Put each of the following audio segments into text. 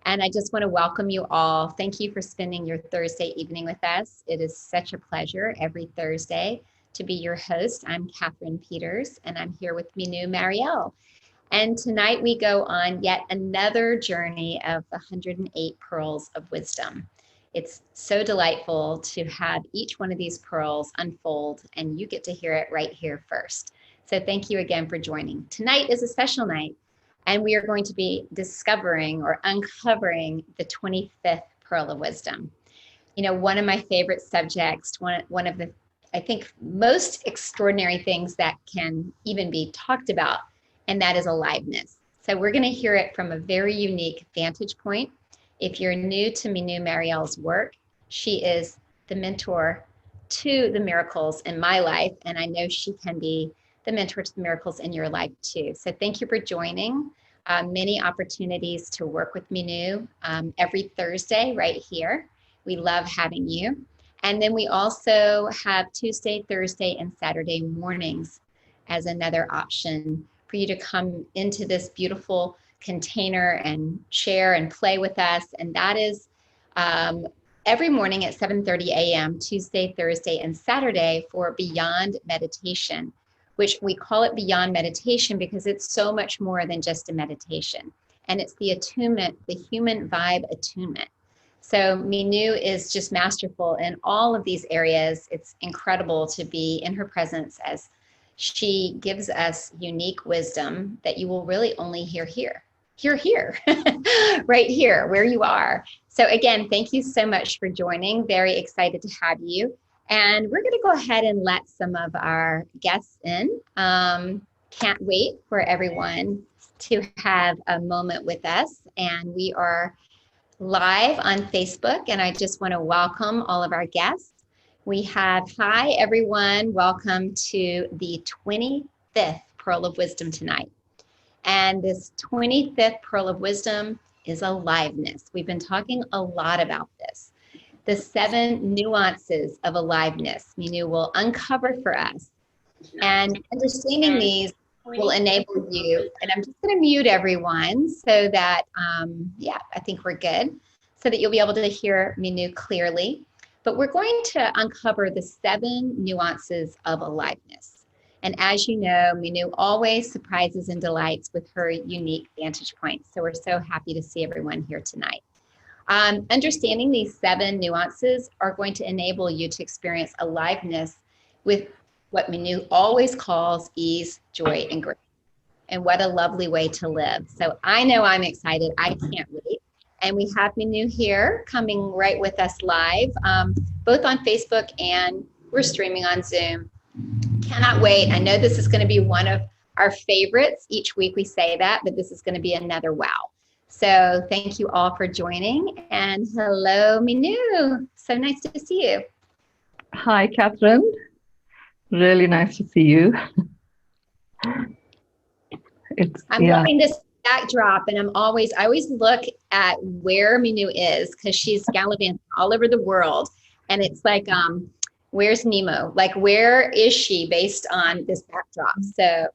And I just want to welcome you all. Thank you for spending your Thursday evening with us. It is such a pleasure every Thursday to be your host. I'm Catherine Peters, and I'm here with Mynoo Maryel. And tonight we go on yet another journey of the 108 Pearls of Wisdom. It's so delightful to have each one of these pearls unfold, and you get to hear it right here first. So thank you again for joining. Tonight is a special night, and we are going to be discovering or uncovering the 25th Pearl of Wisdom. You know, one of my favorite subjects, one of the, I think, most extraordinary things that can even be talked about, and that is aliveness. So we're going to hear it from a very unique vantage point. If you're new to Mynoo Maryel's work, she is the mentor to the miracles in my life, and I know she can be the mentor to the miracles in your life too. So thank you for joining. Many opportunities to work with Mynoo every Thursday right here. We love having you. And then we also have Tuesday, Thursday, and Saturday mornings as another option for you to come into this beautiful container and share and play with us. And that is every morning at 7:30 a.m., Tuesday, Thursday, and Saturday for Beyond Meditation, which we call it Beyond Meditation because it's so much more than just a meditation. And it's the attunement, the human vibe attunement. So Mynoo is just masterful in all of these areas. It's incredible to be in her presence as she gives us unique wisdom that you will really only hear here, right here where you are. So again, thank you so much for joining. Very excited to have you. And we're going to go ahead and let some of our guests in. Can't wait for everyone to have a moment with us. And we are live on Facebook. And I just want to welcome all of our guests. We have, hi everyone, welcome to the 25th Pearl of Wisdom tonight. And this 25th Pearl of Wisdom is aliveness. We've been talking a lot about this. The 7 nuances of aliveness, Mynoo will uncover for us. And understanding these will enable you, and I'm just gonna mute everyone so that, yeah, I think we're good, so that you'll be able to hear Mynoo clearly. But we're going to uncover the 7 nuances of aliveness. And as you know, Mynoo always surprises and delights with her unique vantage points. So we're so happy to see everyone here tonight. Understanding these 7 nuances are going to enable you to experience aliveness with what Mynoo always calls ease, joy, and grace. And what a lovely way to live. So I know I'm excited. I can't wait. And we have Mynoo here coming right with us live, both on Facebook and we're streaming on Zoom. Cannot wait. I know this is going to be one of our favorites. Each week we say that, but this is going to be another wow. So thank you all for joining. And hello, Mynoo. So nice to see you. Hi, Catherine. Really nice to see you. I'm loving this backdrop, and I always look at where Mynoo is because she's gallivanting all over the world, and it's like, where's Nemo? Like, where is she based on this backdrop? So,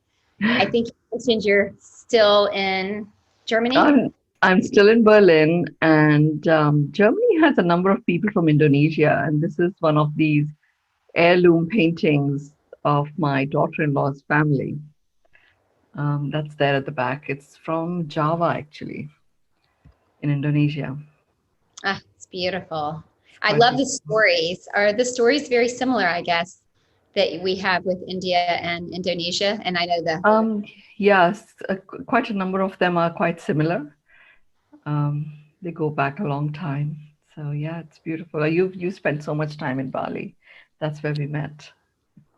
I think you mentioned you're still in Germany. I'm still in Berlin, and Germany has a number of people from Indonesia, and this is one of these heirloom paintings of my daughter-in-law's family. That's there at the back. It's from Java, actually, in Indonesia. Ah, it's beautiful. I love the stories. Are the stories very similar, I guess, that we have with India and Indonesia? And I know the... Yes, quite a number of them are quite similar. They go back a long time. So yeah, it's beautiful. You spent so much time in Bali. That's where we met.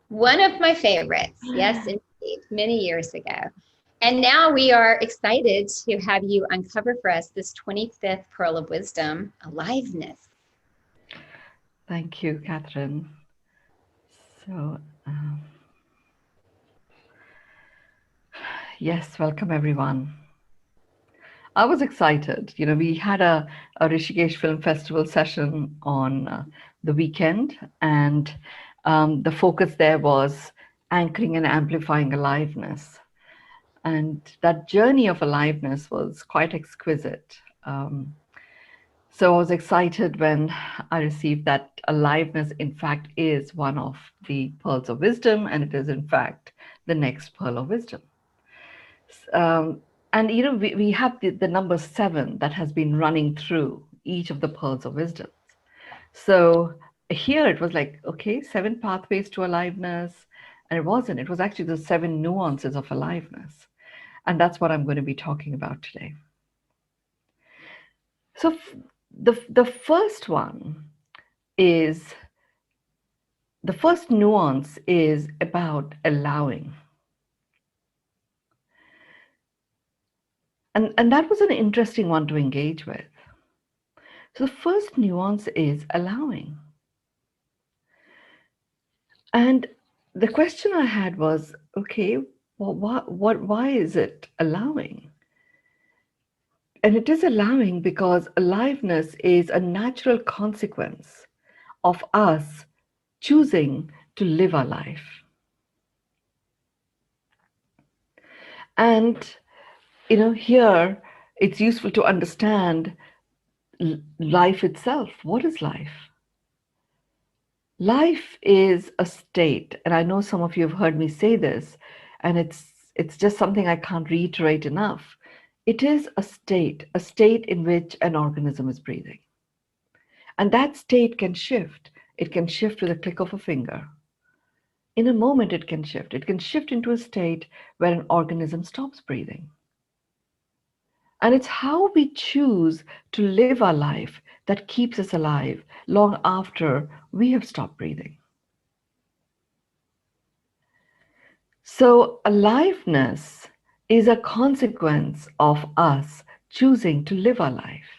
One of my favorites. Yes, indeed, many years ago. And now we are excited to have you uncover for us this 25th Pearl of Wisdom, aliveness. Thank you, Catherine. So, yes, welcome everyone. I was excited. You know, we had a Rishikesh Film Festival session on the weekend, and the focus there was anchoring and amplifying aliveness. And that journey of aliveness was quite exquisite. So I was excited when I received that aliveness, in fact, is one of the pearls of wisdom, and it is, in fact, the next pearl of wisdom. Um, and we have the number seven that has been running through each of the pearls of wisdom. So here it was like, okay, seven pathways to aliveness. And it wasn't, it was actually the seven nuances of aliveness. And that's what I'm going to be talking about today. So the first one is the first nuance is about allowing. And that was an interesting one to engage with. So the first nuance is allowing. And the question I had was, okay, well, why is it allowing? And it is allowing because aliveness is a natural consequence of us choosing to live our life. And, here it's useful to understand life itself. What is life? Life is a state, and I know some of you have heard me say this, and it's just something I can't reiterate enough. It is a state in which an organism is breathing. And that state can shift. It can shift with a click of a finger. In a moment, it can shift. It can shift into a state where an organism stops breathing. And it's how we choose to live our life that keeps us alive long after we have stopped breathing. So, aliveness is a consequence of us choosing to live our life.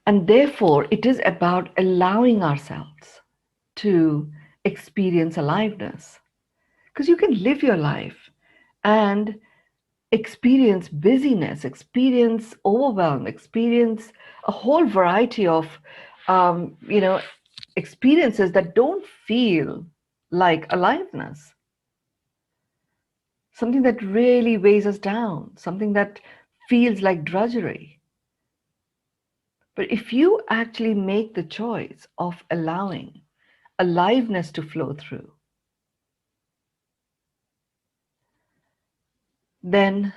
And therefore, it is about allowing ourselves to experience aliveness. Because you can live your life and experience busyness, experience overwhelm, experience a whole variety of, um, you know, experiences that don't feel like aliveness. Something that really weighs us down, something that feels like drudgery. But if you actually make the choice of allowing aliveness to flow through, then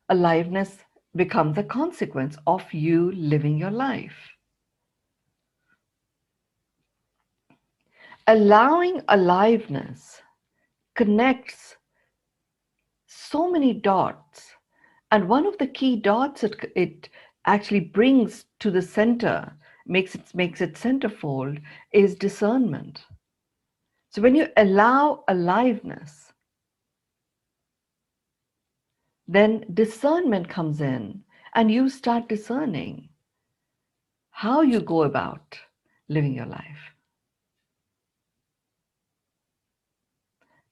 aliveness becomes a consequence of you living your life. Allowing aliveness connects so many dots. And one of the key dots it actually brings to the center, makes it centerfold, is discernment. So when you allow aliveness, then discernment comes in and you start discerning how you go about living your life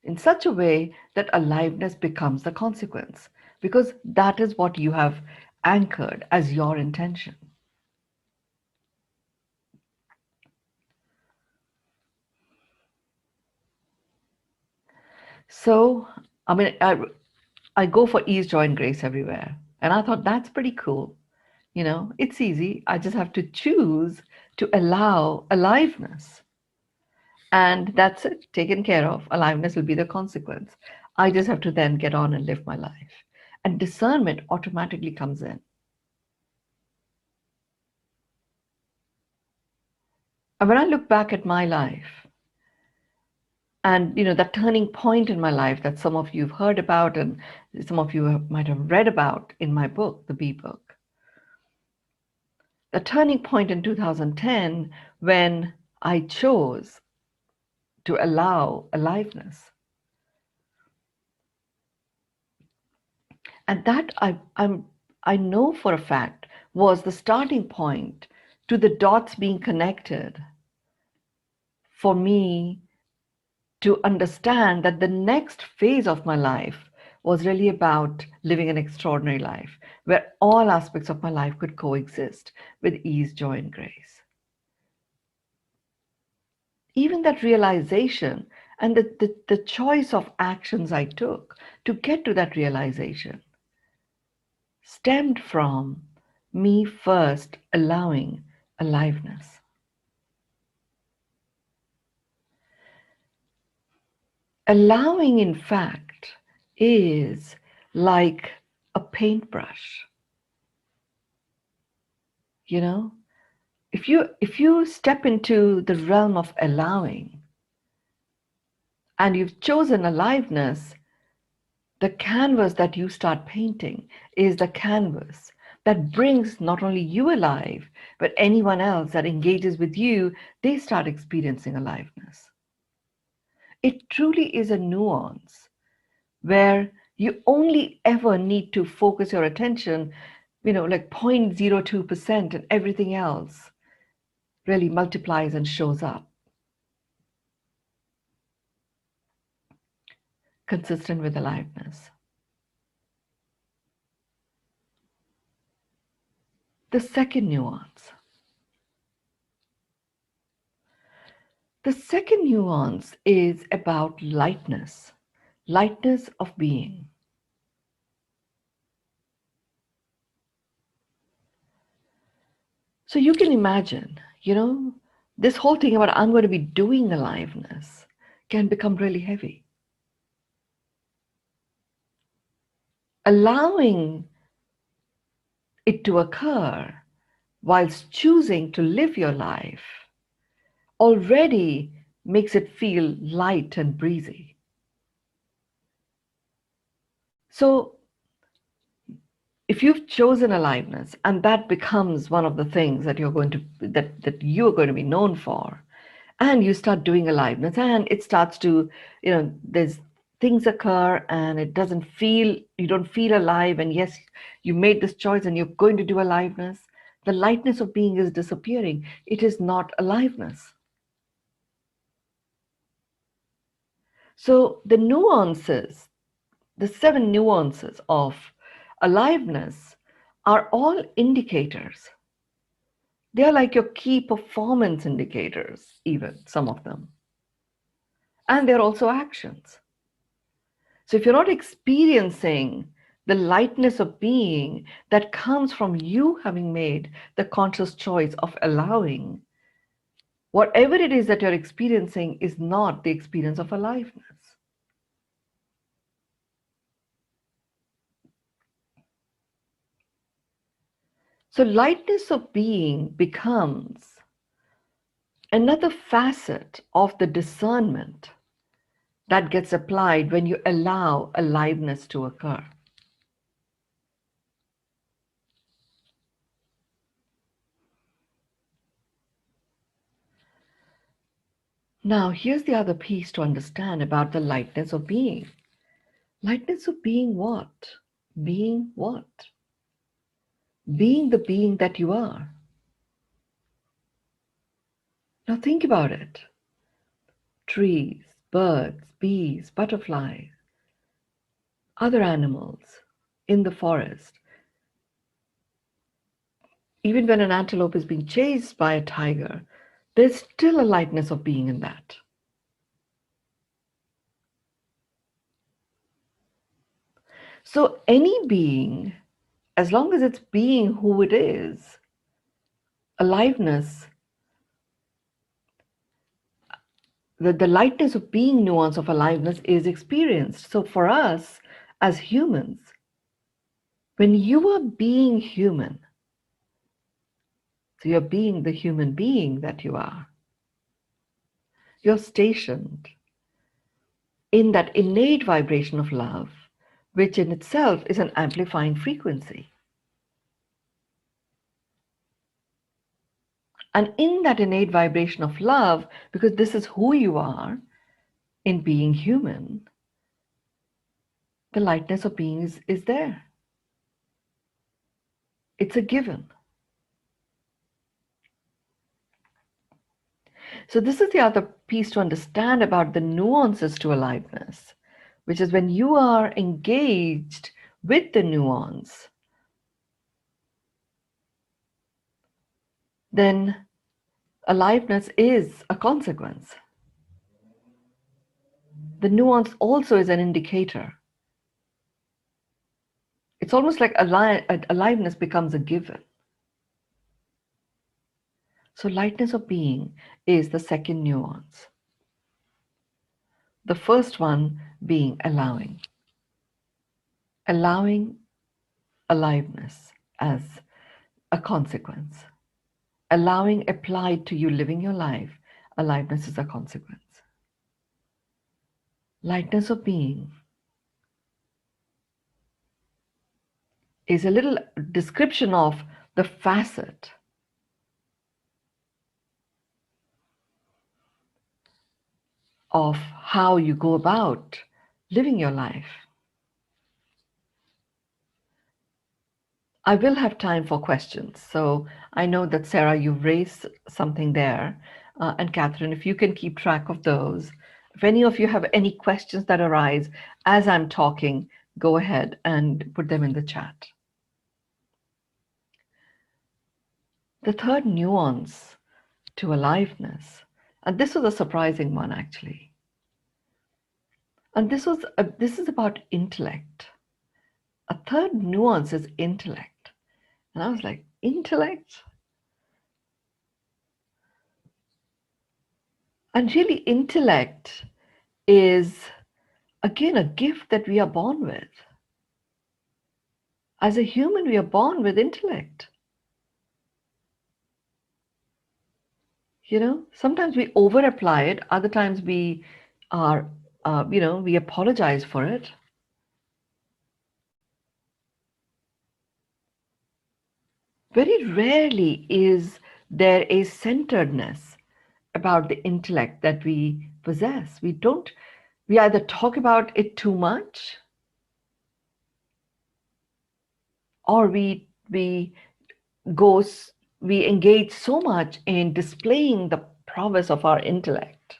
in such a way that aliveness becomes the consequence, because that is what you have anchored as your intention. So, I mean, I go for ease, joy, and grace everywhere. And I thought that's pretty cool. It's easy. I just have to choose to allow aliveness. And that's it, taken care of. Aliveness will be the consequence. I just have to then get on and live my life. And discernment automatically comes in. And when I look back at my life, and that turning point in my life that some of you have heard about and some of you might have read about in my book, the B book, the turning point in 2010 when I chose to allow aliveness. And that I know for a fact was the starting point to the dots being connected for me to understand that the next phase of my life was really about living an extraordinary life where all aspects of my life could coexist with ease, joy, and grace. Even that realization And the choice of actions I took to get to that realization stemmed from me first allowing aliveness. Allowing, in fact, is like a paintbrush. You know, if you step into the realm of allowing and you've chosen aliveness, the canvas that you start painting is the canvas that brings not only you alive, but anyone else that engages with you, they start experiencing aliveness. It truly is a nuance where you only ever need to focus your attention, like 0.02%, and everything else really multiplies and shows up, consistent with aliveness. The second nuance. The second nuance is about lightness, lightness of being. So you can imagine, this whole thing about I'm going to be doing aliveness can become really heavy. Allowing it to occur whilst choosing to live your life already makes it feel light and breezy. So if you've chosen aliveness and that becomes one of the things that you're going to be known for, and you start doing aliveness and it starts to, there's things occur and you don't feel alive, and yes, you made this choice and you're going to do aliveness, the lightness of being is disappearing. It is not aliveness. So the 7 nuances of aliveness are all indicators. They are like your key performance indicators, even some of them. And they're also actions. So if you're not experiencing the lightness of being that comes from you having made the conscious choice of allowing, whatever it is that you're experiencing is not the experience of aliveness. So lightness of being becomes another facet of the discernment that gets applied when you allow aliveness to occur. Now, here's the other piece to understand about the lightness of being. Lightness of being what? Being what? Being the being that you are. Now think about it. Trees, birds, bees, butterflies, other animals in the forest. Even when an antelope is being chased by a tiger, there's still a lightness of being in that. So any being, as long as it's being who it is, aliveness, the lightness of being nuance of aliveness is experienced. So for us as humans, when you are being human, so you're being the human being that you are, you're stationed in that innate vibration of love, which in itself is an amplifying frequency. And in that innate vibration of love, because this is who you are in being human, the lightness of being is there. It's a given. So this is the other piece to understand about the nuances to aliveness, which is when you are engaged with the nuance, then aliveness is a consequence. the nuance also is an indicator. It's almost like aliveness becomes a given. So lightness of being is the second nuance. The first one being allowing. Allowing aliveness as a consequence. Allowing applied to you living your life, aliveness is a consequence. Lightness of being is a little description of the facet of how you go about living your life. I will have time for questions. So I know that Sarah, you've raised something there. And Catherine, if you can keep track of those. If any of you have any questions that arise as I'm talking, go ahead and put them in the chat. The third nuance to aliveness, and this was a surprising one actually. And this is about intellect. A third nuance is intellect. And I was like, intellect? And really, intellect is, again, a gift that we are born with. As a human, we are born with intellect. Sometimes we over apply it, other times we are, we apologize for it. Very rarely is there a centeredness about the intellect that we possess. We either talk about it too much, or go, we engage so much in displaying the prowess of our intellect.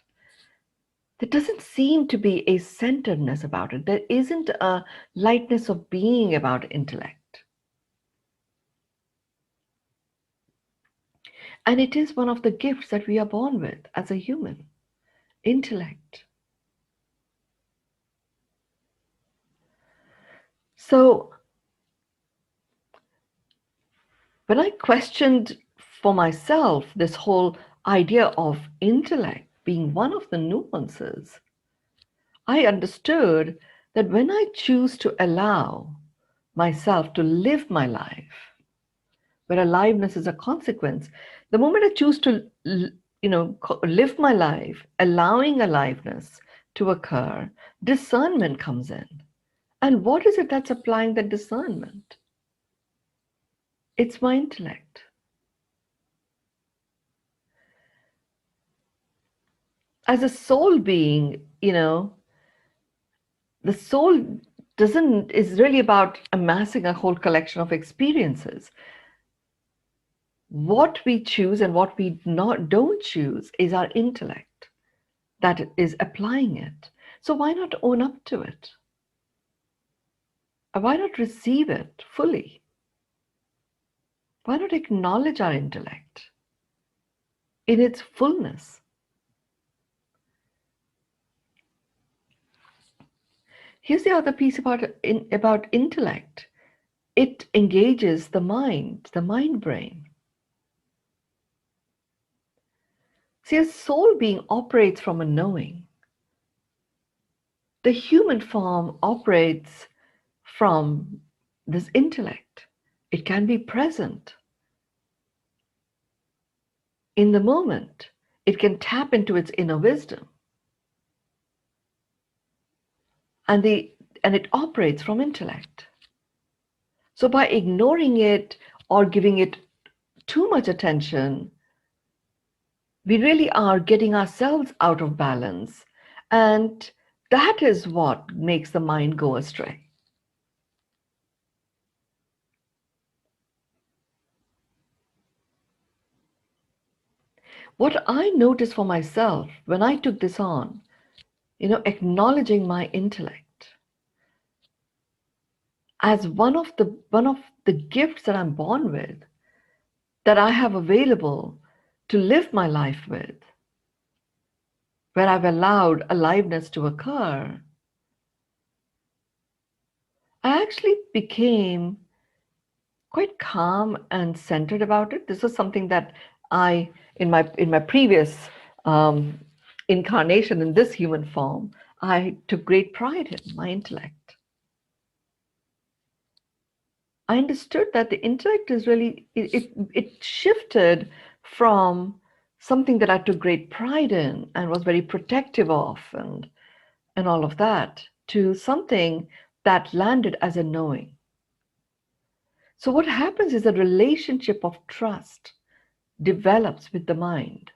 There doesn't seem to be a centeredness about it. There isn't a lightness of being about intellect. And it is one of the gifts that we are born with as a human, intellect. So when I questioned for myself this whole idea of intellect being one of the nuances, I understood that when I choose to allow myself to live my life, where aliveness is a consequence, the moment I choose to live my life, allowing aliveness to occur, discernment comes in. And what is it that's applying that discernment? It's my intellect. As a soul being, the soul is really about amassing a whole collection of experiences. What we choose and what we don't choose is our intellect that is applying it. So why not own up to it? Why not receive it fully? Why not acknowledge our intellect in its fullness? Here's the other piece about intellect. It engages the mind brain. See, a soul being operates from a knowing. The human form operates from this intellect. It can be present in the moment. It can tap into its inner wisdom. And it operates from intellect. So by ignoring it or giving it too much attention, we really are getting ourselves out of balance. And that is what makes the mind go astray. What I noticed for myself when I took this on, acknowledging my intellect as one of the gifts that I'm born with, that I have available to live my life with, where I've allowed aliveness to occur, I actually became quite calm and centered about it. This was something that I, in my previous um, incarnation in this human form, I took great pride in my intellect. I understood that the intellect is really it shifted from something that I took great pride in and was very protective of and all of that to something that landed as a knowing. So what happens is a relationship of trust develops with the mind.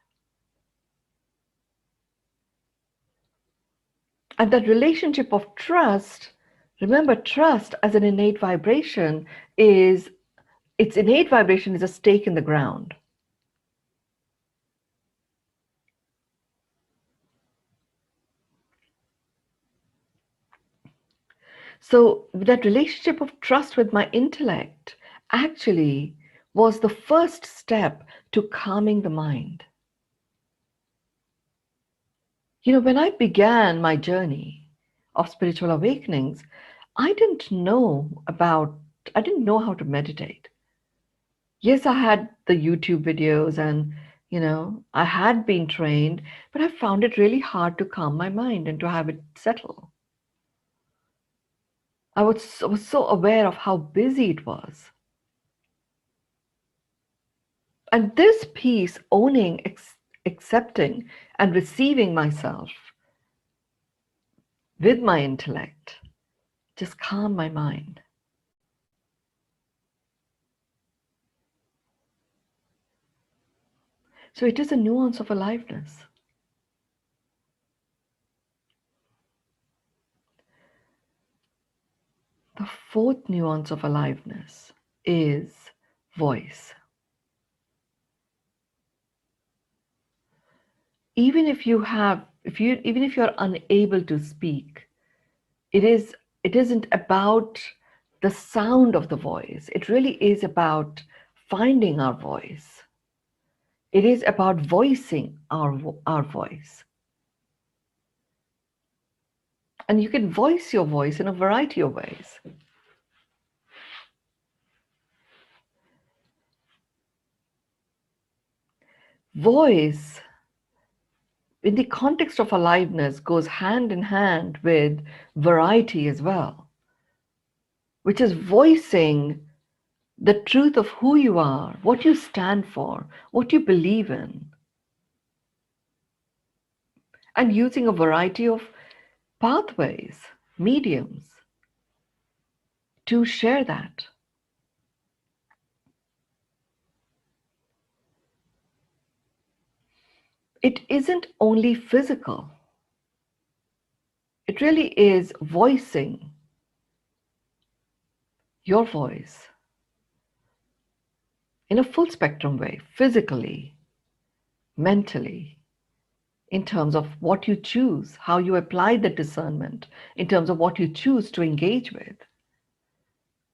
And that relationship of trust, remember, trust as an innate vibration is its innate vibration is a stake in the ground. So that relationship of trust with my intellect actually was the first step to calming the mind. When I began my journey of spiritual awakenings, I didn't know how to meditate. Yes, I had the YouTube videos and, I had been trained, but I found it really hard to calm my mind and to have it settle. I was so aware of how busy it was. And this piece, owning, accepting, and receiving myself with my intellect, just calmed my mind. So it is a nuance of aliveness. The fourth nuance of aliveness is voice. Even if you're unable to speak, it isn't about the sound of the voice. It really is about finding our voice. It is about voicing our voice. And you can voice your voice in a variety of ways. Voice, in the context of aliveness, goes hand in hand with variety as well, which is voicing the truth of who you are, what you stand for, what you believe in, and using a variety of pathways, mediums to share that. It isn't only physical, it really is voicing your voice in a full spectrum way, physically, mentally, in terms of what you choose, how you apply the discernment, in terms of what you choose to engage with,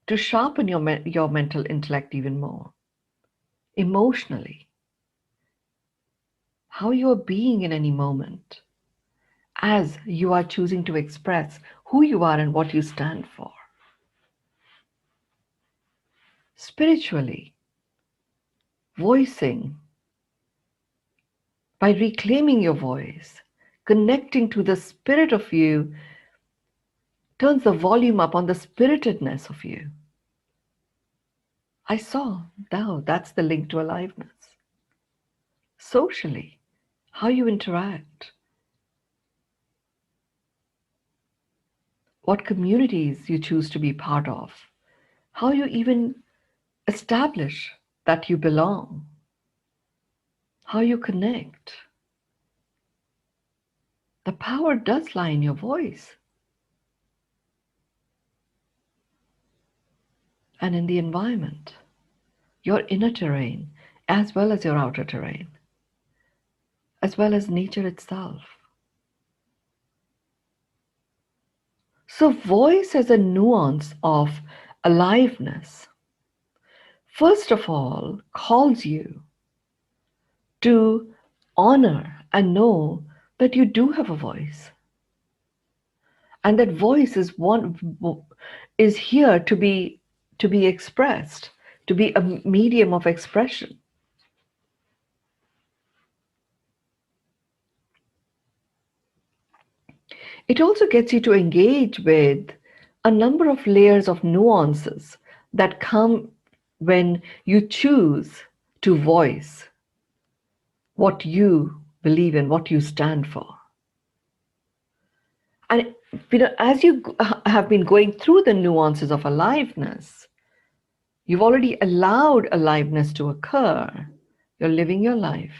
to sharpen your mental intellect even more, emotionally, how you are being in any moment, as you are choosing to express who you are and what you stand for. Spiritually, voicing, by reclaiming your voice, connecting to the spirit of you, turns the volume up on the spiritedness of you. I saw, now that's the link to aliveness. Socially, how you interact, what communities you choose to be part of, how you even establish that you belong, how you connect. The power does lie in your voice and in the environment, your inner terrain, as well as your outer terrain, as well as nature itself. So, voice as a nuance of aliveness, first of all, calls you to honor and know that you do have a voice, and that voice is here to be expressed, to be a medium of expression. It also gets you to engage with a number of layers of nuances that come when you choose to voice what you believe in, what you stand for. And as you have been going through the nuances of aliveness, you've already allowed aliveness to occur. You're living your life.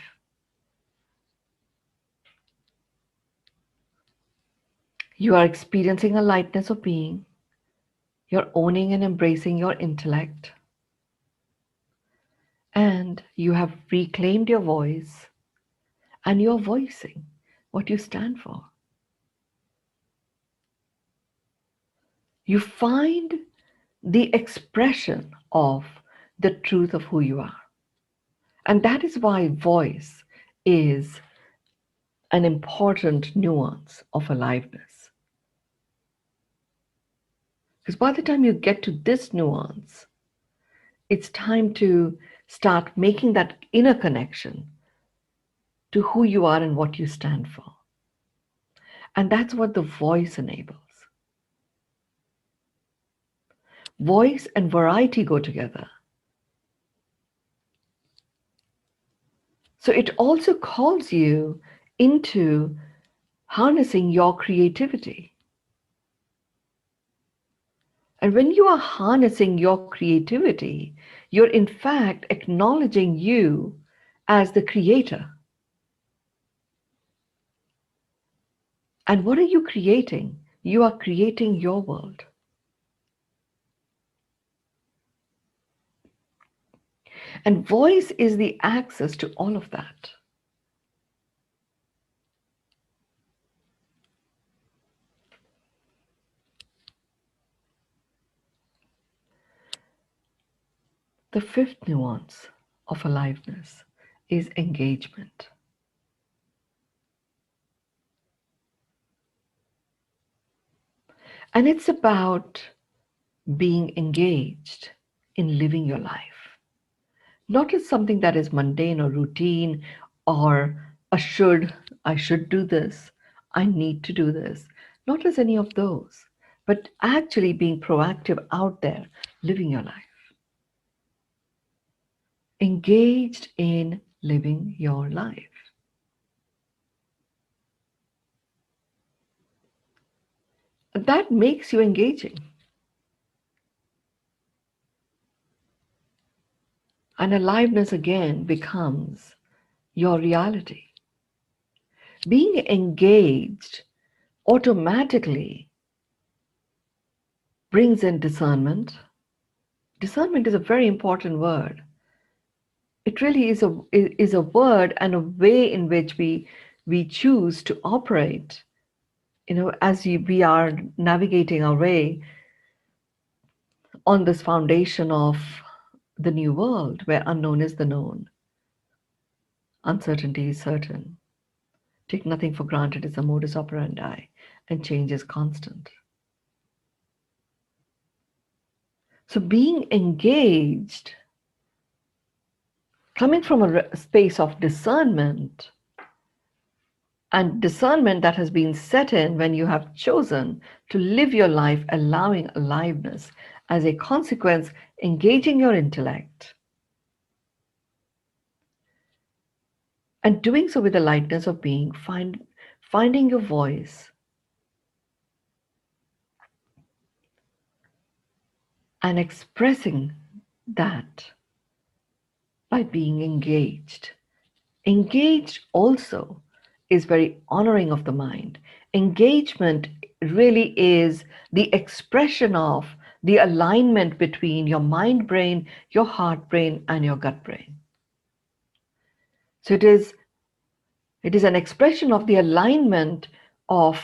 You are experiencing a lightness of being. You're owning and embracing your intellect. And you have reclaimed your voice, and you're voicing what you stand for. You find the expression of the truth of who you are. And that is why voice is an important nuance of aliveness. Because by the time you get to this nuance, it's time to start making that inner connection to who you are and what you stand for. And that's what the voice enables. Voice and variety go together. So it also calls you into harnessing your creativity. And when you are harnessing your creativity, you're in fact acknowledging you as the creator. And what are you creating? You are creating your world. And voice is the access to all of that. The fifth nuance of aliveness is engagement. And it's about being engaged in living your life. Not as something that is mundane or routine or I should do this, I need to do this. Not as any of those, but actually being proactive out there, living your life. Engaged in living your life. That makes you engaging. And aliveness again becomes your reality. Being engaged automatically brings in discernment. Discernment is a very important word. It really is a word and a way in which we choose to operate. As we are navigating our way on this foundation of the new world where unknown is the known, uncertainty is certain. Take nothing for granted is a modus operandi, and change is constant. So being engaged, coming from a space of discernment, and discernment that has been set in when you have chosen to live your life allowing aliveness, as a consequence, engaging your intellect, and doing so with the lightness of being, finding your voice, and expressing that by being engaged. Engaged also is very honoring of the mind. Engagement really is the expression of the alignment between your mind brain, your heart brain, and your gut brain. So it is an expression of the alignment of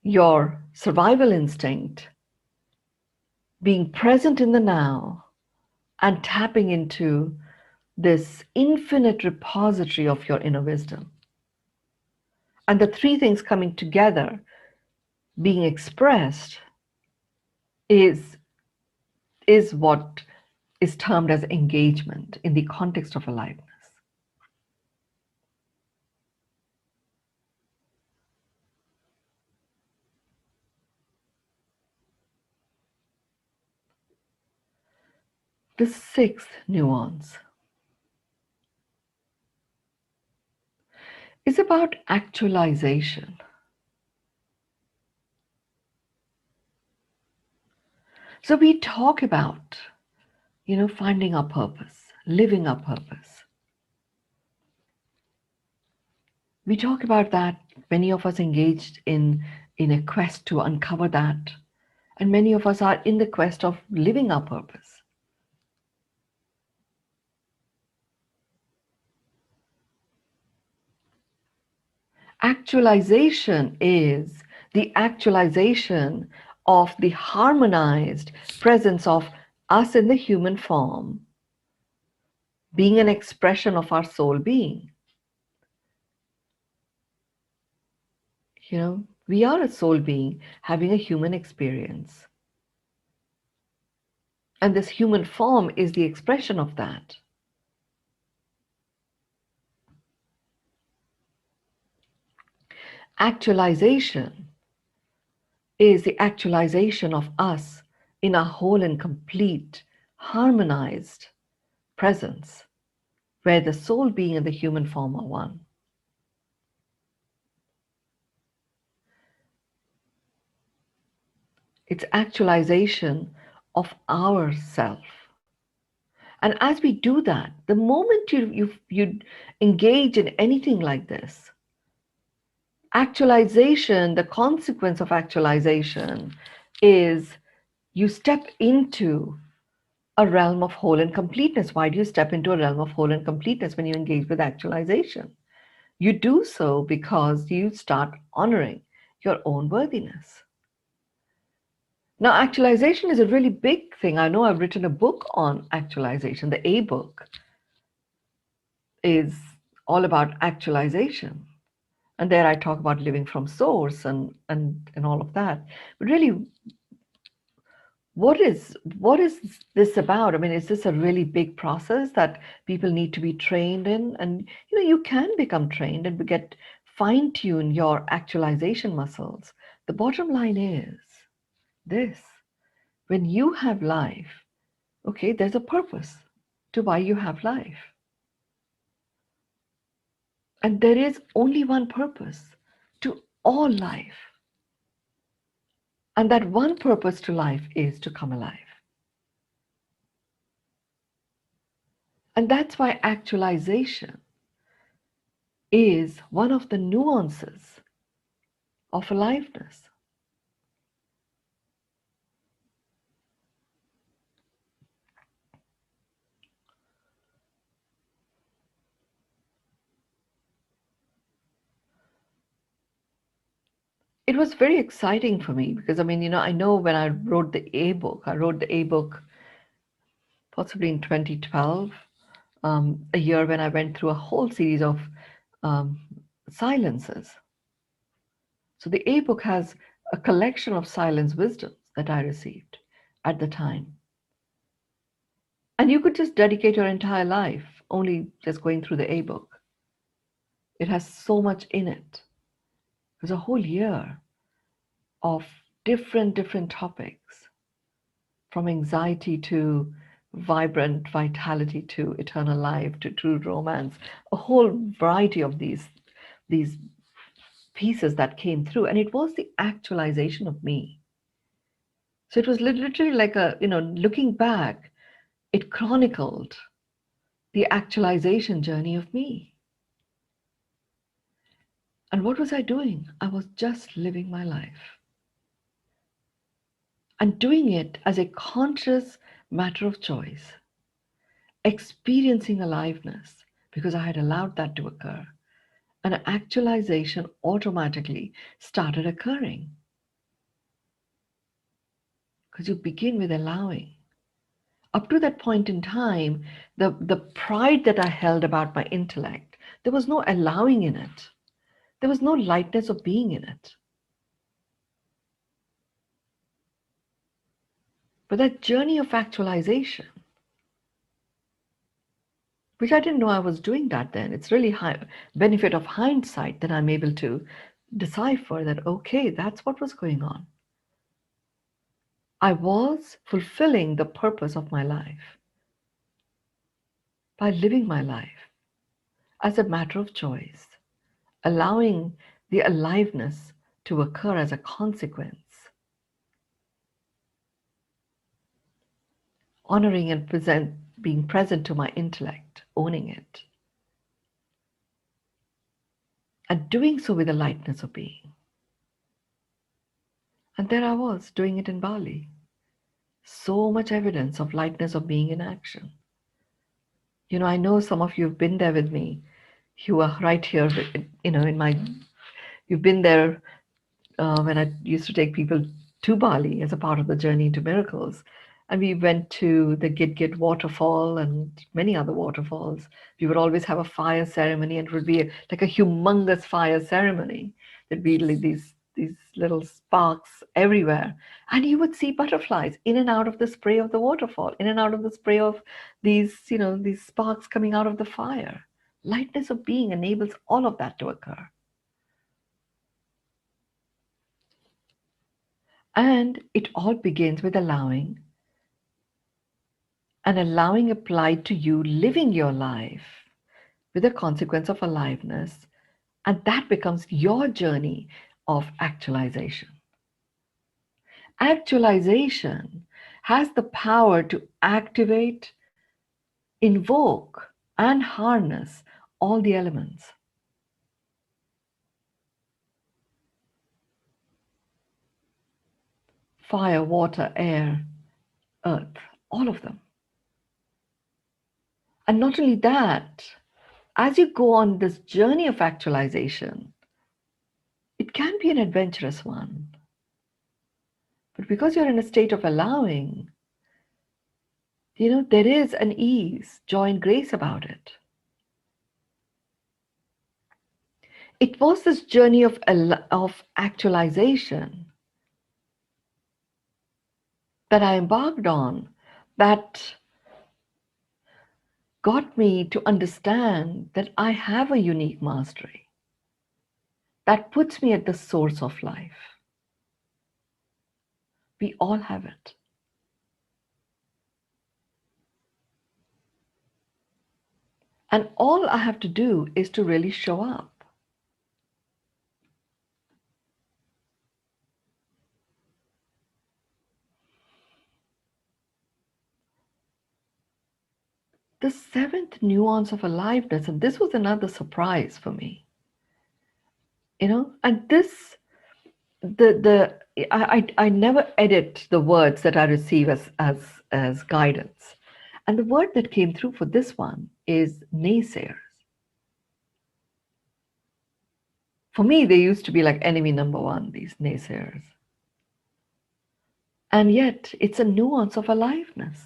your survival instinct, being present in the now, and tapping into this infinite repository of your inner wisdom. And the three things coming together, being expressed, is, is what is termed as engagement in the context of aliveness. The sixth nuance is about actualization. So we talk about, finding our purpose, living our purpose. We talk about that. Many of us engaged in a quest to uncover that. And many of us are in the quest of living our purpose. Actualization is the actualization of the harmonized presence of us in the human form, being an expression of our soul being. We are a soul being having a human experience. And this human form is the expression of that. Actualization is the actualization of us in a whole and complete, harmonized presence, where the soul being and the human form are one. It's actualization of ourself. And as we do that, the moment you engage in anything like this, actualization, the consequence of actualization is you step into a realm of whole and completeness. Why do you step into a realm of whole and completeness when you engage with actualization? You do so because you start honoring your own worthiness. Now, actualization is a really big thing. I know I've written a book on actualization. The A book is all about actualization. And there I talk about living from source and all of that. But really, what is this about? I mean, is this a really big process that people need to be trained in? And you can become trained and get fine-tune your actualization muscles. The bottom line is this: when you have life, okay, there's a purpose to why you have life. And there is only one purpose to all life. And that one purpose to life is to come alive. And that's why actualization is one of the nuances of aliveness. It was very exciting for me because, I know when I wrote the A book possibly in 2012, a year when I went through a whole series of um, silences. So the A book has a collection of silence wisdoms that I received at the time. And you could just dedicate your entire life only just going through the A book. It has so much in it. There's a whole year of different topics, from anxiety to vibrant vitality to eternal life to true romance, a whole variety of these pieces that came through, and it was the actualization of me. So it was literally like looking back, it chronicled the actualization journey of me. And what was I doing? I was just living my life and doing it as a conscious matter of choice, experiencing aliveness because I had allowed that to occur. And actualization automatically started occurring because you begin with allowing. Up to that point in time, the pride that I held about my intellect, there was no allowing in it. There was no lightness of being in it. But that journey of actualization, which I didn't know I was doing that then, it's really high benefit of hindsight that I'm able to decipher that, okay, that's what was going on. I was fulfilling the purpose of my life by living my life as a matter of choice, allowing the aliveness to occur as a consequence, honoring and being present to my intellect, owning it, and doing so with the lightness of being. And there I was doing it in Bali. So much evidence of lightness of being in action. I know some of you have been there with me. You are right here, in my, you've been there when I used to take people to Bali as a part of the journey into miracles. And we went to the Gid waterfall and many other waterfalls. We would always have a fire ceremony, and it would be like a humongous fire ceremony. There'd be like these little sparks everywhere. And you would see butterflies in and out of the spray of the waterfall, in and out of the spray of these sparks coming out of the fire. Lightness of being enables all of that to occur. And it all begins with allowing, and allowing applied to you living your life with the consequence of aliveness. And that becomes your journey of actualization. Actualization has the power to activate, invoke, and harness all the elements. Fire, water, air, earth, all of them. And not only that, as you go on this journey of actualization, it can be an adventurous one. But because you're in a state of allowing, there is an ease, joy, and grace about it. It was this journey of actualization that I embarked on that got me to understand that I have a unique mastery that puts me at the source of life. We all have it. And all I have to do is to really show up. The seventh nuance of aliveness, and this was another surprise for me. And this, I never edit the words that I receive as guidance. And the word that came through for this one is naysayers. For me, they used to be like enemy number one, these naysayers. And yet, it's a nuance of aliveness.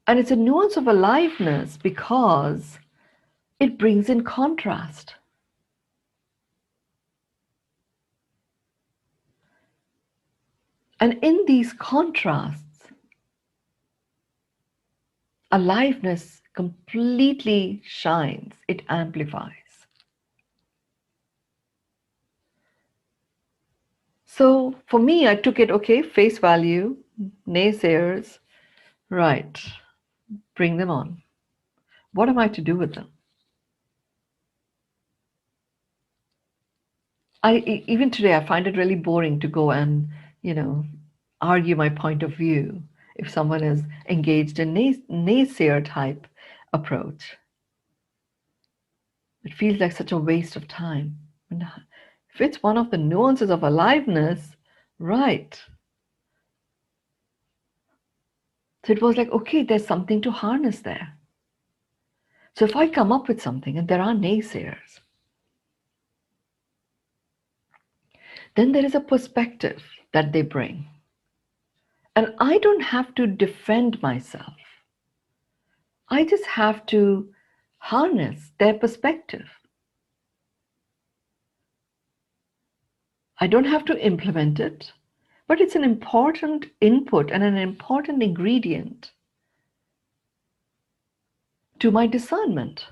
And it's a nuance of aliveness because it brings in contrast. And in these contrasts, aliveness completely shines, it amplifies. So for me, I took it, okay, face value, naysayers, right, bring them on. What am I to do with them? Even today, I find it really boring to go and, argue my point of view if someone is engaged in naysayer type approach. It feels like such a waste of time. And if it's one of the nuances of aliveness, right. So it was like, okay, there's something to harness there. So if I come up with something and there are naysayers, then there is a perspective that they bring. And I don't have to defend myself. I just have to harness their perspective. I don't have to implement it, but it's an important input and an important ingredient to my discernment.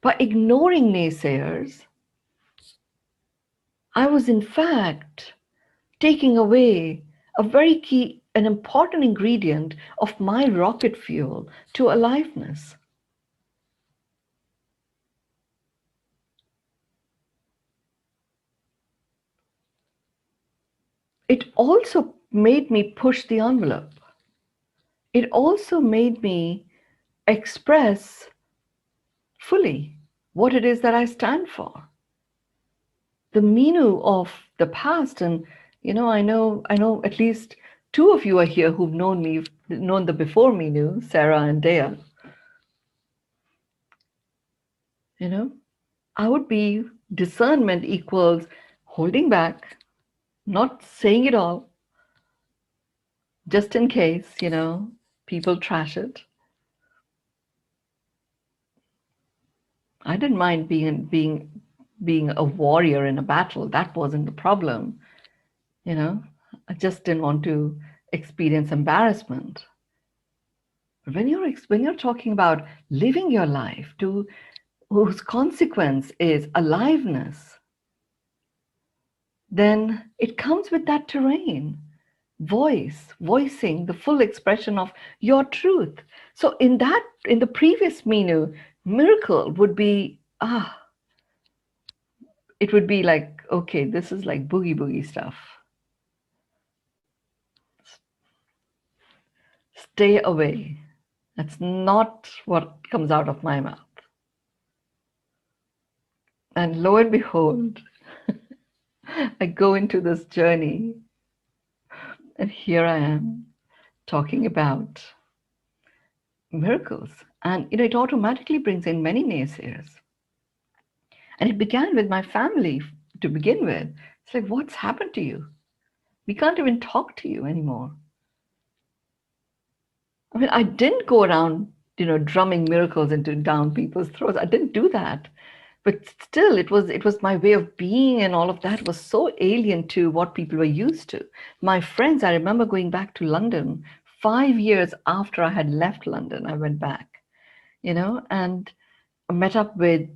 By ignoring naysayers, I was in fact taking away a very key, an important ingredient of my rocket fuel to aliveness. It also made me push the envelope. It also made me express fully what it is that I stand for. The Mynoo of the past, and I know at least two of you are here who've known the before Mynoo, Sarah and Dea. I would be discernment equals holding back, not saying it all, just in case, people trash it. I didn't mind being a warrior in a battle. That wasn't the problem. I just didn't want to experience embarrassment. But when you're talking about living your life to whose consequence is aliveness, then it comes with that terrain. Voicing the full expression of your truth. So in the previous Mynoo, miracle would be, it would be like, okay, this is like boogie stuff. Stay away. That's not what comes out of my mouth. And lo and behold, I go into this journey, and here I am talking about miracles. And it automatically brings in many naysayers. And it began with my family to begin with. It's like, what's happened to you? We can't even talk to you anymore. I mean, I didn't go around, drumming miracles into down people's throats. I didn't do that. But still, it was my way of being, and all of that was so alien to what people were used to. My friends, I remember going back to London 5 years after I had left London. I went back, and met up with,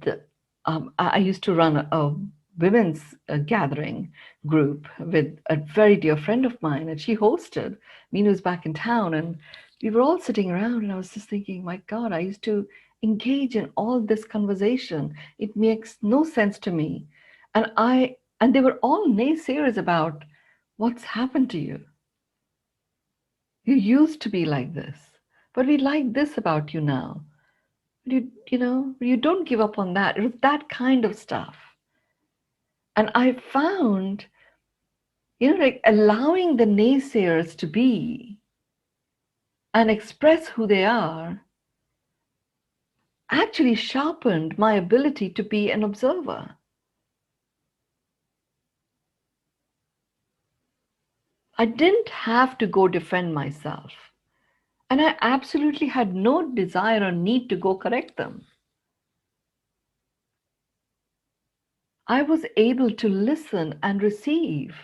I used to run a women's gathering group with a very dear friend of mine, and she hosted. Mynoo's back in town, and we were all sitting around, and I was just thinking, my God, I used to engage in all this conversation. It makes no sense to me. And they were all naysayers about what's happened to you. You used to be like this, but we like this about you now. You don't give up on that. It was that kind of stuff. And I found, like allowing the naysayers to be and express who they are actually sharpened my ability to be an observer. I didn't have to go defend myself. And I absolutely had no desire or need to go correct them. I was able to listen and receive.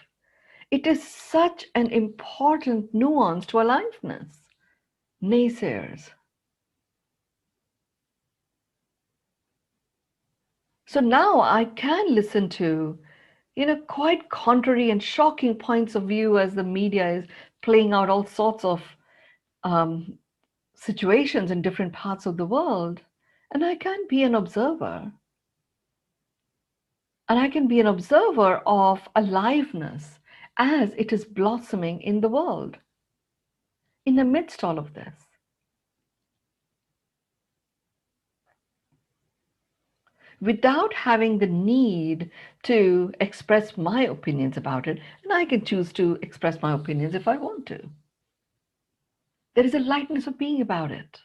It is such an important nuance to aliveness. Naysayers. So now I can listen to, quite contrary and shocking points of view as the media is playing out all sorts of situations in different parts of the world. And I can be an observer. And I can be an observer of aliveness as it is blossoming in the world, in the midst of all of this. Without having the need to express my opinions about it, and I can choose to express my opinions if I want to. There is a lightness of being about it.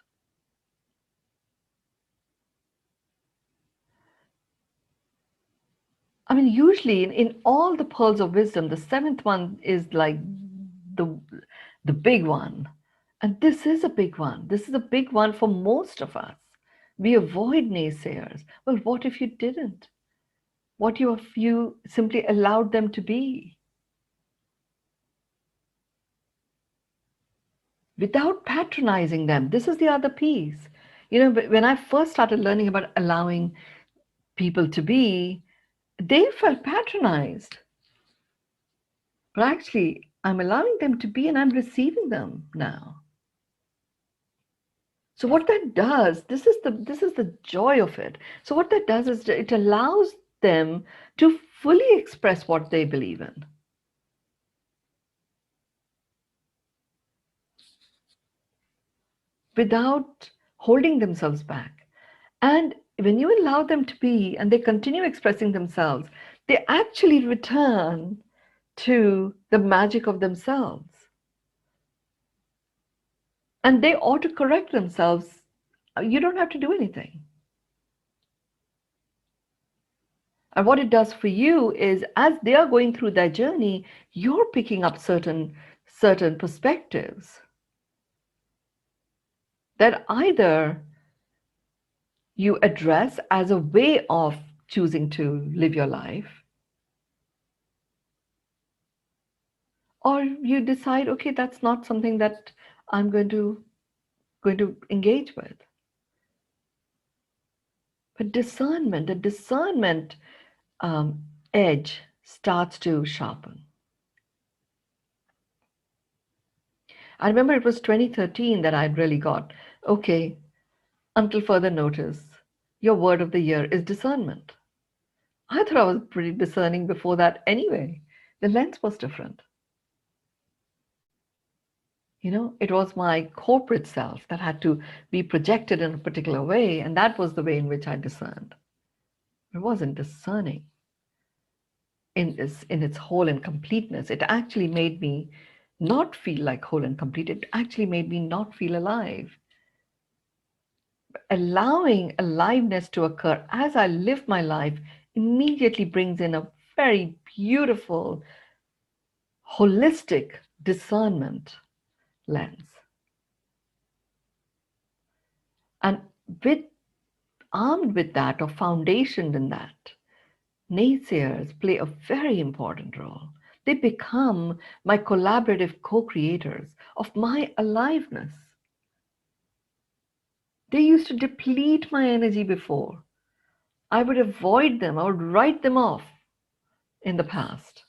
I mean, usually in all the pearls of wisdom, the seventh one is like the big one. And this is a big one. This is a big one for most of us. We avoid naysayers. Well, what if you didn't? What if you simply allowed them to be without patronizing them? This is the other piece. You know, when I first started learning about allowing people to be, they felt patronized. But actually, I'm allowing them to be and I'm receiving them now. So what that does, this is the joy of it. So what that does is it allows them to fully express what they believe in without holding themselves back. And when you allow them to be and they continue expressing themselves, they actually return to the magic of themselves. And they auto-correct themselves. You don't have to do anything. And what it does for you is as they are going through their journey, you're picking up certain perspectives that either you address as a way of choosing to live your life, or you decide, okay, that's not something that I'm going to engage with. But the discernment edge starts to sharpen. I remember it was 2013 that I'd really got, okay, until further notice, your word of the year is discernment. I thought I was pretty discerning before that anyway. The lens was different. It was my corporate self that had to be projected in a particular way, and that was the way in which I discerned. It wasn't discerning in its whole and completeness. It actually made me not feel like whole and complete. It actually made me not feel alive. Allowing aliveness to occur as I live my life immediately brings in a very beautiful, holistic discernment lens. And with armed with that or foundationed in that, naysayers play a very important role. They become my collaborative co-creators of my aliveness. They used to deplete my energy before. I would avoid them, I would write them off in the past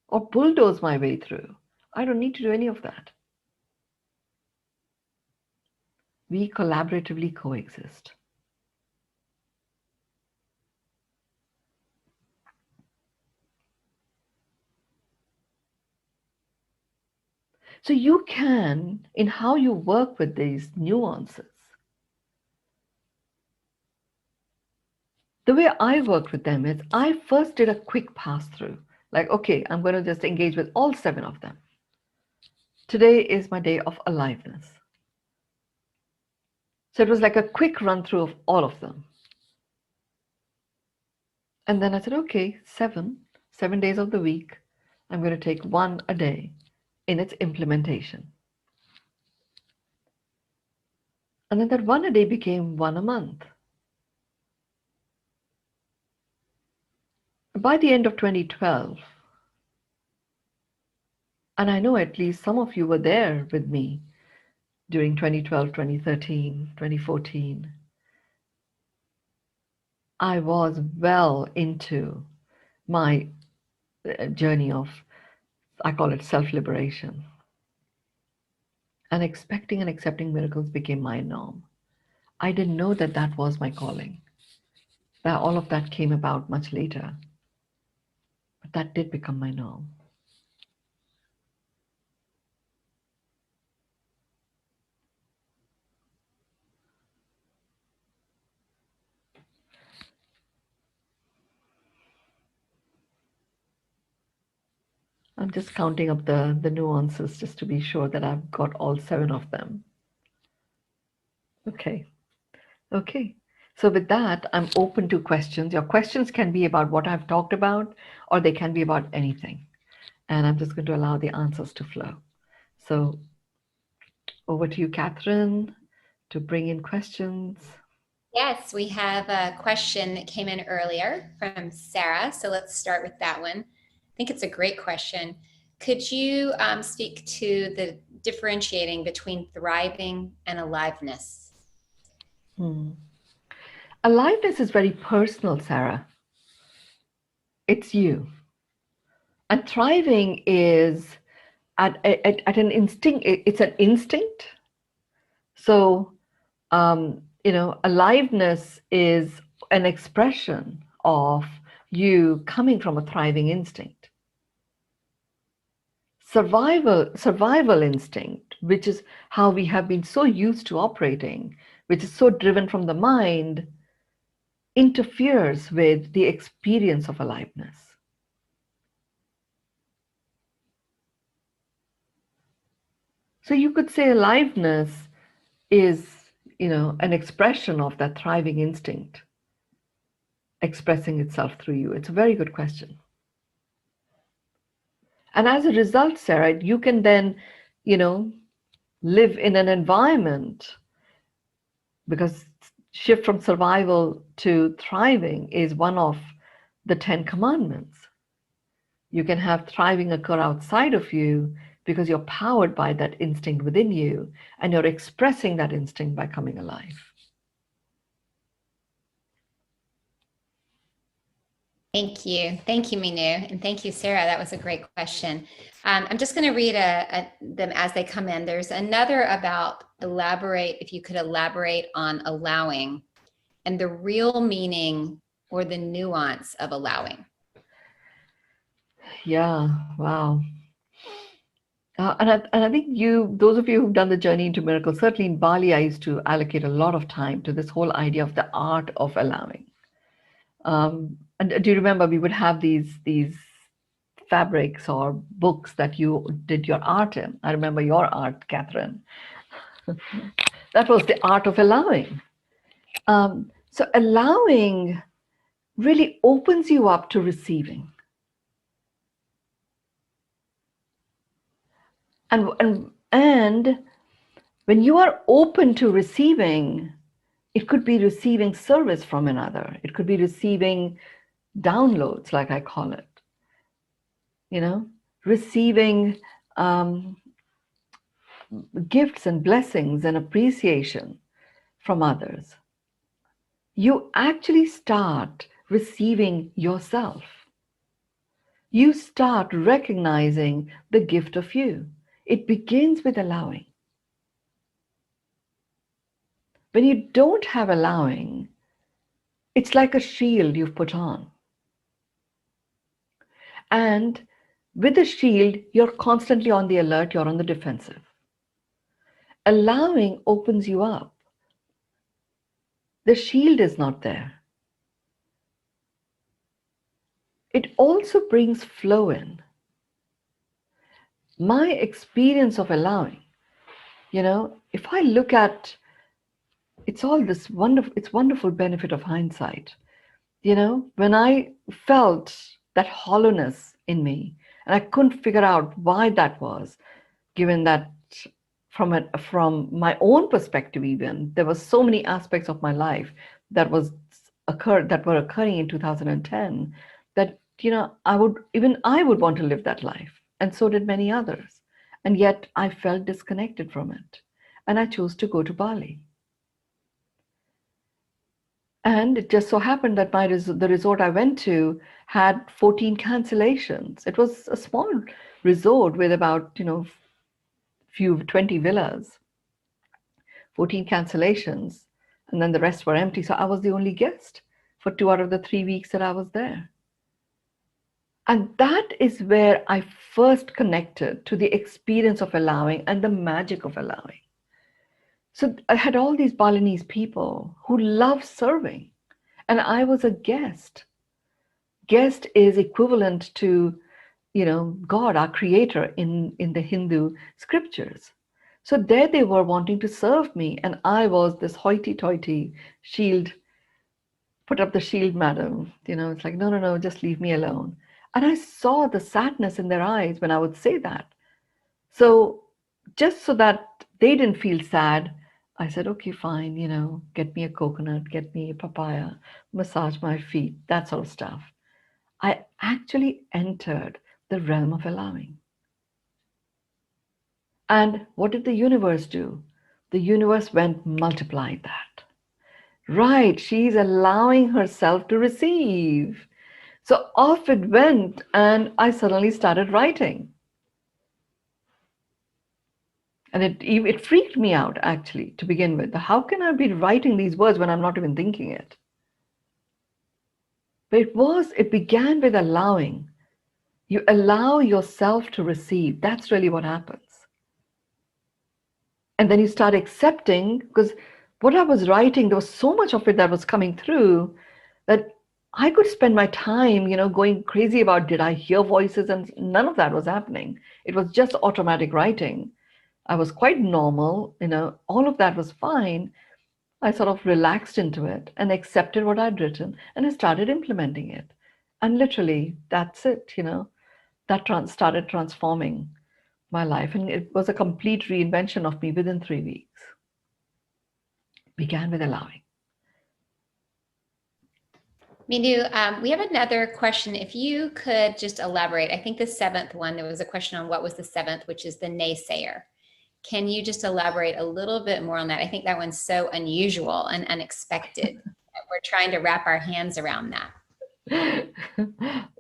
or bulldoze my way through. I don't need to do any of that. We collaboratively coexist. So you can, in how you work with these nuances, the way I worked with them is I first did a quick pass through. Like, okay, I'm going to just engage with all 7 of them. Today is my day of aliveness. So it was like a quick run through of all of them. And then I said, okay, 7 days of the week, I'm going to take 1 a day in its implementation. And then that 1 a day became 1 a month. By the end of 2012, and I know at least some of you were there with me during 2012, 2013, 2014, I was well into my journey of, I call it self-liberation. And expecting and accepting miracles became my norm. I didn't know that that was my calling. That all of that came about much later. But that did become my norm. I'm just counting up the nuances just to be sure that I've got all 7 of them. Okay. Okay. So with that, I'm open to questions. Your questions can be about what I've talked about, or they can be about anything. and I'm just going to allow the answers to flow. So over to you, Catherine, to bring in questions. Yes, we have a question that came in earlier from Sarah. So let's start with that one. I think it's a great question. Could you speak to the differentiating between thriving and aliveness? Aliveness is very personal, Sarah. It's you. And thriving is at an instinct, it's an instinct. So, aliveness is an expression of you coming from a thriving instinct. Survival instinct, which is how we have been so used to operating, which is so driven from the mind, interferes with the experience of aliveness. So you could say aliveness is, an expression of that thriving instinct expressing itself through you. It's a very good question. And as a result, Sarah, you can then, live in an environment, because shift from survival to thriving is one of the 10 commandments. You can have thriving occur outside of you because you're powered by that instinct within you, and you're expressing that instinct by coming alive. Thank you. Thank you, Mynoo. And thank you, Sarah. That was a great question. I'm just going to read them as they come in. There's another about if you could elaborate on allowing and the real meaning or the nuance of allowing. Yeah, wow. And I think those of you who've done the journey into miracles, certainly in Bali, I used to allocate a lot of time to this whole idea of the art of allowing. And do you remember we would have these fabrics or books that you did your art in? I remember your art, Catherine. That was the art of allowing. So allowing really opens you up to receiving. And when you are open to receiving, it could be receiving service from another. It could be receiving downloads, like I call it. Receiving gifts and blessings and appreciation from others. You actually start receiving yourself. You start recognizing the gift of you. It begins with allowing. When you don't have allowing, it's like a shield you've put on. And with the shield, you're constantly on the alert, you're on the defensive. Allowing opens you up. The shield is not there. It also brings flow in. My experience of allowing, if I look at, it's all this wonderful benefit of hindsight. When I felt that hollowness in me, and I couldn't figure out why that was, given that from my own perspective, even there were so many aspects of my life that were occurring in 2010 that I would want to live that life, and so did many others, and yet I felt disconnected from it, and I chose to go to Bali. And it just so happened that the resort I went to had 14 cancellations. It was a small resort with about 20 villas, 14 cancellations, and then the rest were empty. So I was the only guest for 2 out of the 3 weeks that I was there. And that is where I first connected to the experience of allowing and the magic of allowing. So I had all these Balinese people who love serving, and I was a guest. Guest is equivalent to, God, our creator in the Hindu scriptures. So there they were wanting to serve me, and I was this hoity-toity shield, put up the shield, madam. It's like, no, just leave me alone. And I saw the sadness in their eyes when I would say that. So just so that they didn't feel sad, I said, okay, fine, get me a coconut, get me a papaya, massage my feet, that sort of stuff. I actually entered the realm of allowing. And what did the universe do? The universe went multiplied that. Right, she's allowing herself to receive. So off it went, and I suddenly started writing. And it freaked me out, actually, to begin with. How can I be writing these words when I'm not even thinking it? But it began with allowing. You allow yourself to receive. That's really what happens. And then you start accepting, because what I was writing, there was so much of it that was coming through that I could spend my time, going crazy about, did I hear voices? And none of that was happening. It was just automatic writing. I was quite normal, all of that was fine. I sort of relaxed into it and accepted what I'd written, and I started implementing it. And literally, that's it, that started transforming my life. And it was a complete reinvention of me within 3 weeks. Began with allowing. Mynoo, we have another question. If you could just elaborate, I think the seventh one, there was a question on what was the seventh, which is the naysayer. Can you just elaborate a little bit more on that? I think that one's so unusual and unexpected. We're trying to wrap our hands around that.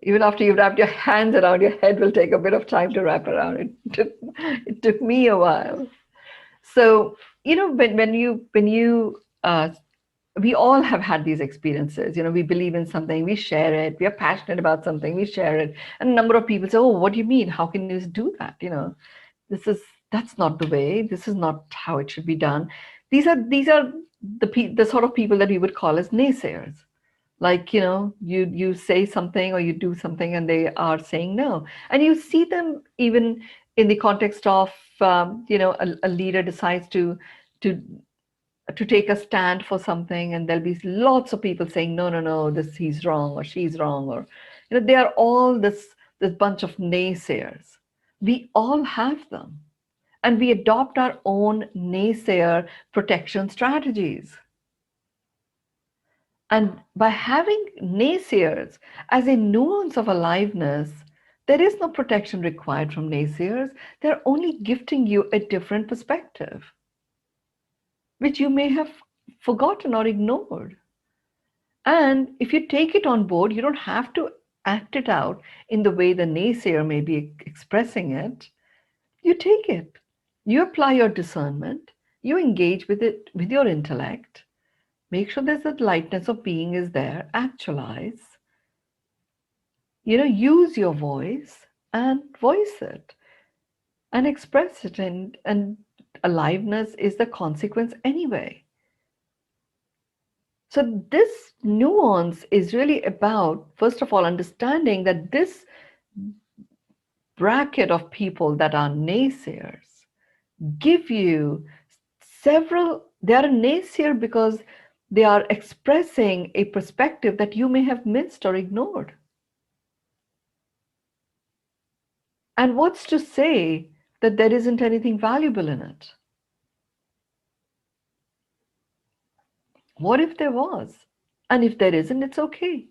Even after you've wrapped your hands around, your head will take a bit of time to wrap around. It took me a while. So, we all have had these experiences. We believe in something, we share it. We are passionate about something, we share it. And a number of people say, "Oh, what do you mean? How can you do that?" This is that's not the way. This is not how it should be done. These are the sort of people that we would call as naysayers. Like, you say something or you do something and they are saying no. And you see them even in the context of, a leader decides to to take a stand for something, and there'll be lots of people saying, no, no, no, this he's wrong or she's wrong, or they are all this bunch of naysayers. We all have them, and we adopt our own naysayer protection strategies. And by having naysayers as a nuance of aliveness, there is no protection required from naysayers. They're only gifting you a different perspective, which you may have forgotten or ignored. And if you take it on board, you don't have to act it out in the way the naysayer may be expressing it. You take it, you apply your discernment, you engage with it with your intellect, make sure there's that lightness of being is there, actualize, use your voice and voice it and express it. And aliveness is the consequence anyway. So this nuance is really about, first of all, understanding that this bracket of people that are naysayers give you they are a naysayer because they are expressing a perspective that you may have missed or ignored. And what's to say that there isn't anything valuable in it? What if there was? And if there isn't, it's okay.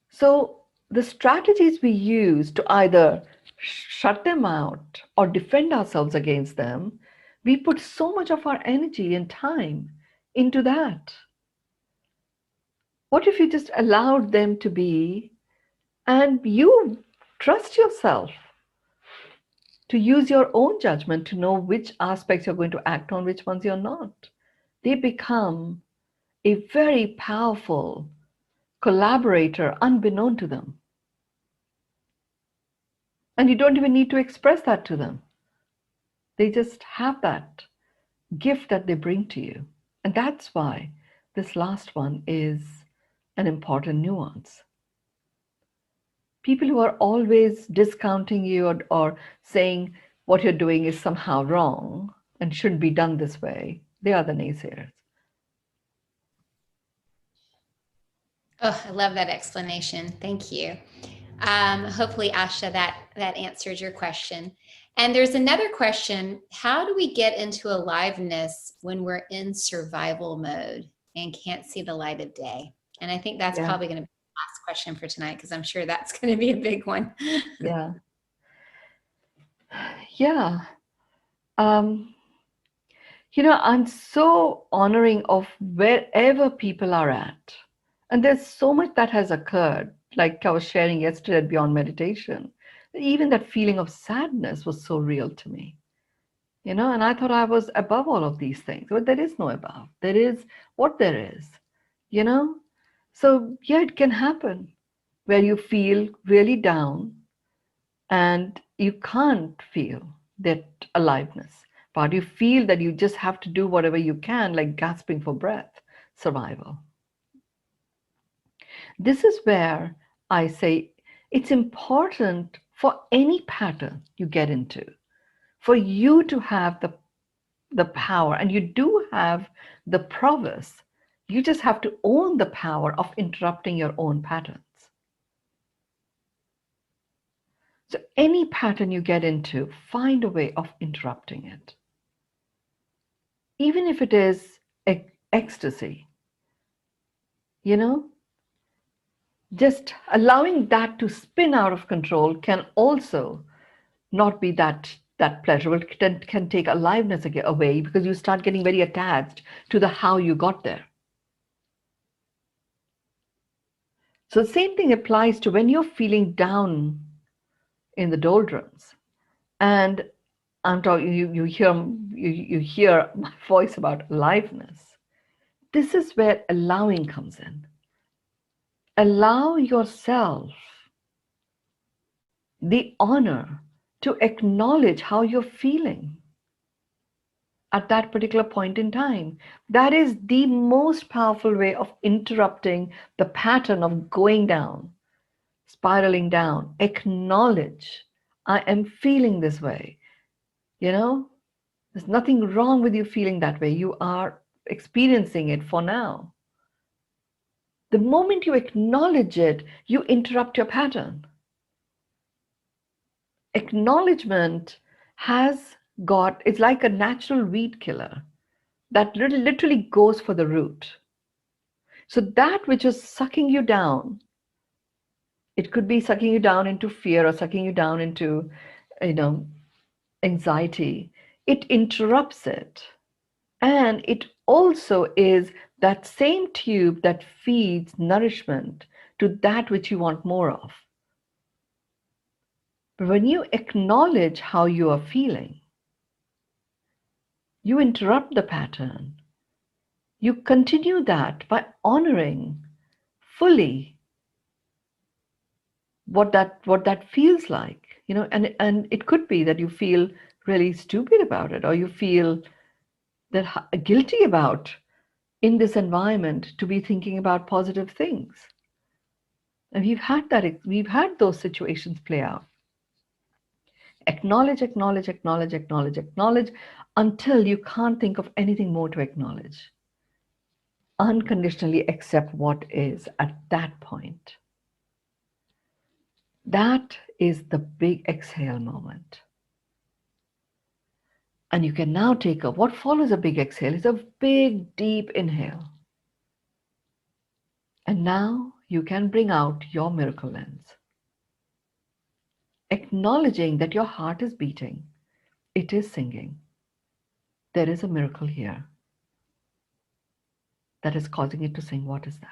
So the strategies we use to either shut them out or defend ourselves against them, we put so much of our energy and time into that. What if you just allowed them to be, and you trust yourself to use your own judgment to know which aspects you're going to act on, which ones you're not? They become a very powerful collaborator unbeknown to them. And you don't even need to express that to them. They just have that gift that they bring to you. And that's why this last one is an important nuance. People who are always discounting you or saying what you're doing is somehow wrong and shouldn't be done this way, they are the naysayers. Oh, I love that explanation. Thank you. Hopefully, Asha, that answers your question. And there's another question. How do we get into aliveness when we're in survival mode and can't see the light of day? And I think that's Yeah, probably going to be the last question for tonight, because I'm sure that's going to be a big one. yeah, yeah. Um, I'm so honoring of wherever people are at. And there's so much that has occurred, like I was sharing yesterday at Beyond Meditation. Even that feeling of sadness was so real to me, and I thought I was above all of these things. But there is no above. There is what there is, you know? So, yeah, it can happen where you feel really down and you can't feel that aliveness. But you feel that you just have to do whatever you can, like gasping for breath, survival. This is where I say it's important for any pattern you get into, for you to have the power, and you do have the prowess. You just have to own the power of interrupting your own patterns. So, any pattern you get into, find a way of interrupting it. Even if it is ecstasy, you know, just allowing that to spin out of control can also not be that pleasurable. It can take aliveness away because you start getting very attached to the how you got there. So the same thing applies to when you're feeling down in the doldrums, and I'm talking you hear my voice about aliveness. This is where allowing comes in. Allow yourself the honor to acknowledge how you're feeling at that particular point in time. That is the most powerful way of interrupting the pattern of going down, spiraling down. Acknowledge, I am feeling this way. You know, there's nothing wrong with you feeling that way. You are experiencing it for now. The moment you acknowledge it, you interrupt your pattern. Acknowledgement has got, it's like a natural weed killer that literally goes for the root. So that which is sucking you down, it could be sucking you down into fear or sucking you down into, you know, anxiety. It interrupts it. And it also is that same tube that feeds nourishment to that which you want more of. But when you acknowledge how you are feeling, you interrupt the pattern. You continue that by honoring fully what that feels like, and it could be that you feel really stupid about it, or you feel that guilty about in this environment to be thinking about positive things. And we've had those situations play out. Acknowledge, acknowledge, acknowledge, acknowledge, acknowledge until you can't think of anything more to acknowledge. Unconditionally accept what is at that point. That is the big exhale moment. And you can now take what follows a big exhale is a big, deep inhale. And now you can bring out your miracle lens, acknowledging that your heart is beating, it is singing. There is a miracle here that is causing it to sing. What is that?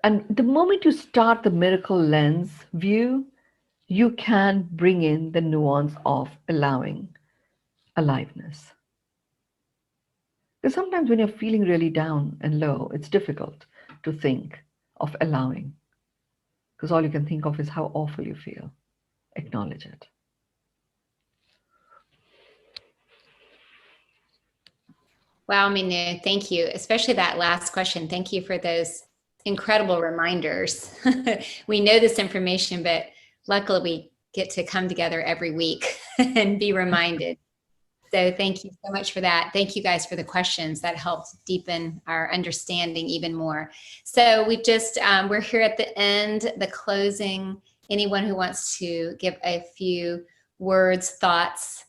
And the moment you start the miracle lens view, you can bring in the nuance of allowing aliveness. Because sometimes when you're feeling really down and low, it's difficult to think of allowing, because all you can think of is how awful you feel. Acknowledge it. Wow, Mynoo, thank you. Especially that last question. Thank you for those incredible reminders. We know this information, but luckily we get to come together every week and be reminded. So thank you so much for that. Thank you guys for the questions. That helped deepen our understanding even more. So we've just, we're here at the end, the closing. Anyone who wants to give a few words, thoughts,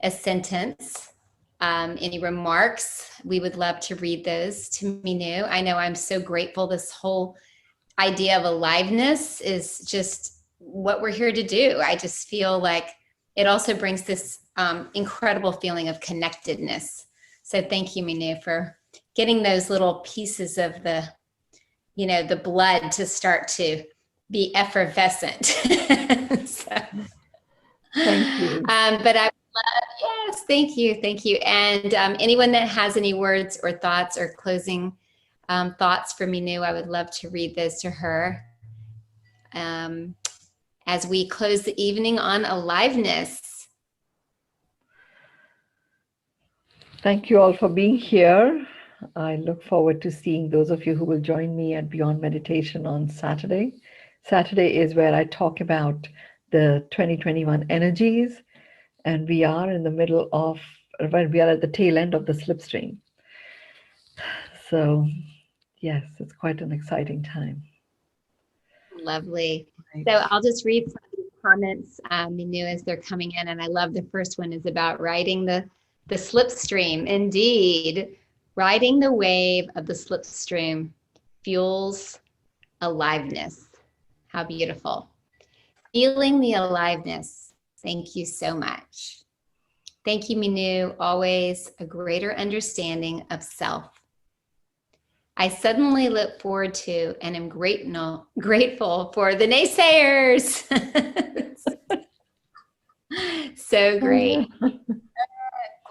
a sentence, any remarks, we would love to read those to Mynoo. I know I'm so grateful. This whole idea of aliveness is just what we're here to do. I just feel like it also brings this incredible feeling of connectedness. So thank you, Mynoo, for getting those little pieces of the, you know, the blood to start to be effervescent. So, Thank you. but I love, yes, thank you, thank you. And anyone that has any words or thoughts or closing thoughts for Mynoo, I would love to read those to her. As we close the evening on aliveness. Thank you all for being here. I look forward to seeing those of you who will join me at Beyond Meditation on Saturday. Saturday is where I talk about the 2021 energies, and we are in the middle of, well, we are at the tail end of the slipstream. So, yes, it's quite an exciting time. Lovely. Right. So I'll just read some of these comments, Mynoo, as they're coming in. And I love the first one is about riding the slipstream. Indeed, riding the wave of the slipstream fuels aliveness. How beautiful. Feeling the aliveness. Thank you so much. Thank you, Mynoo. Always a greater understanding of self. I suddenly look forward to and am grateful for the naysayers. So great.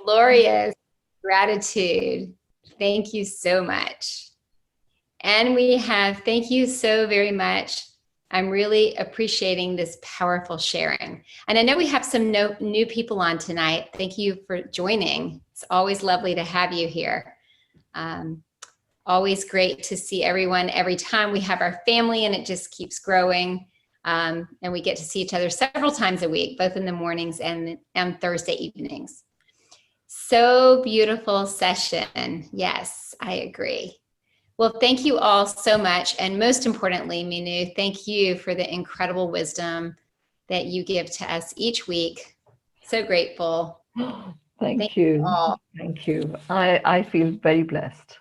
Glorious gratitude. Thank you so much. And we have, thank you so very much. I'm really appreciating this powerful sharing. And I know we have some new people on tonight. Thank you for joining. It's always lovely to have you here. Always great to see everyone every time. We have our family and it just keeps growing. And we get to see each other several times a week, both in the mornings and Thursday evenings. So beautiful session. Yes, I agree. Well, thank you all so much. And most importantly, Mynoo, thank you for the incredible wisdom that you give to us each week. So grateful. Thank you. All. Thank you. I feel very blessed.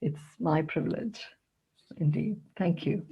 It's my privilege. Indeed. Thank you.